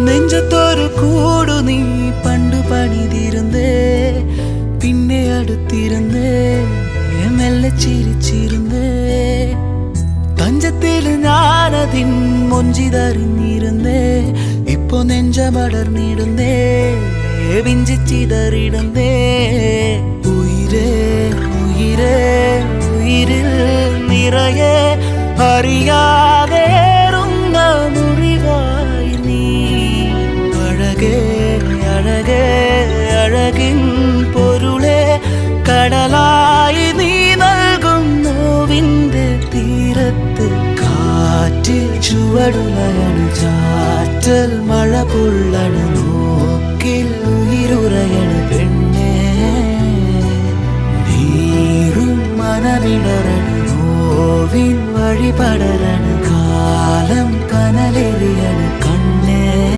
നെഞ്ചത്തൊരു കൂടു നീ പണ്ടു പണിതിരുന്നേ, പിന്നെ അടുത്തിരുന്നേ, മെല്ലെ ചിരിച്ചിരുന്നേ. തഞ്ചത്തിൽ ഞാനതിൻ മൊഞ്ചിതറിഞ്ഞിരുന്നേ, ഇപ്പൊ നെഞ്ചമടർന്നിടുന്നേ, വിഞ്ചിച്ചിതറിടുന്നേ. ഉയിരേ ഉയിരേ ഉയിരിൽ നിറയെ അറിയാതേറുന്ന മുറിവായി നീ. അഴകേ അഴകേ അഴകിൻ പൊരുളെ കടലായി നീ നൽകും നോവിൻ്റെ തീരത്ത്. കാറ്റിൽ ചുവടുലയണ് ചാറ്റൽ മഴ പുള്ളണ്, നോക്കിൽ ഉയിരുറയണ് പെണ്ണേ. നീറും മനമിടറണ്, നോവിൻ വഴി പടരണം, കാലം കനലെറിയണം.